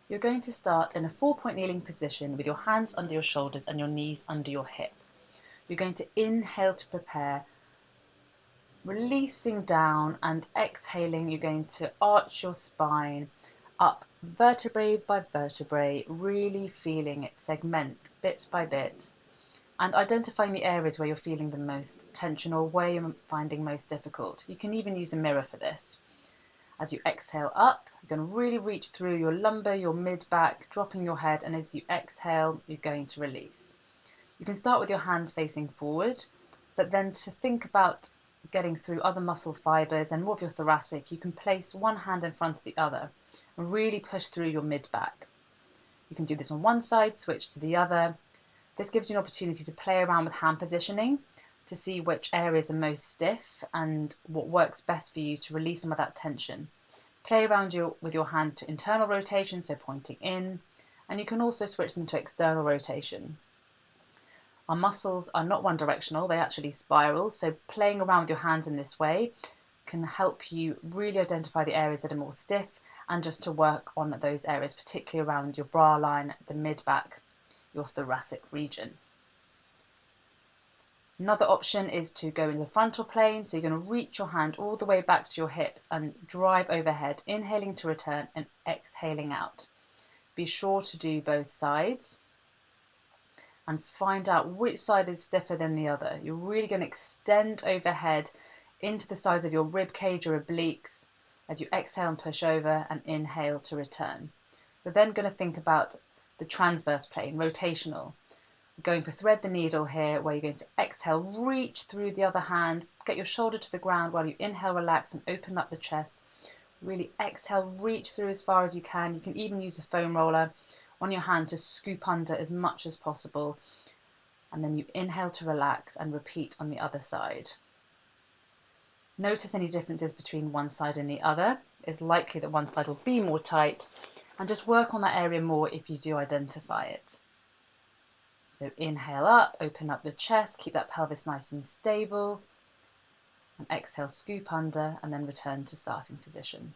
You're going to start in a 4-point kneeling position with your hands under your shoulders and your knees under your hip. You're going to inhale to prepare, releasing down, and exhaling, you're going to arch your spine up vertebrae by vertebrae, really feeling it segment bit by bit and identifying the areas where you're feeling the most tension or where you're finding most difficult. You can even use a mirror for this. As you exhale up, you're going to really reach through your lumbar, your mid-back, dropping your head, and as you exhale, you're going to release. You can start with your hands facing forward, but then to think about getting through other muscle fibers and more of your thoracic, you can place one hand in front of the other and really push through your mid-back. You can do this on one side, switch to the other. This gives you an opportunity to play around with hand positioning to see which areas are most stiff and what works best for you to release some of that tension. Play around with your hands to internal rotation, so pointing in, and you can also switch them to external rotation. Our muscles are not one directional, they actually spiral, so playing around with your hands in this way can help you really identify the areas that are more stiff and just to work on those areas, particularly around your bra line, the mid-back, your thoracic region. Another option is to go in the frontal plane, so you're going to reach your hand all the way back to your hips and drive overhead, inhaling to return and exhaling out. Be sure to do both sides and find out which side is stiffer than the other. You're really going to extend overhead into the sides of your rib cage or obliques as you exhale and push over and inhale to return. We're then going to think about the transverse plane, rotational. Going for thread the needle here, where you're going to exhale, reach through the other hand, get your shoulder to the ground while you inhale, relax and open up the chest. Really exhale, reach through as far as you can. You can even use a foam roller on your hand to scoop under as much as possible. And then you inhale to relax and repeat on the other side. Notice any differences between one side and the other. It's likely that one side will be more tight, and just work on that area more if you do identify it. So inhale up, open up the chest, keep that pelvis nice and stable, and exhale, scoop under, and then return to starting position.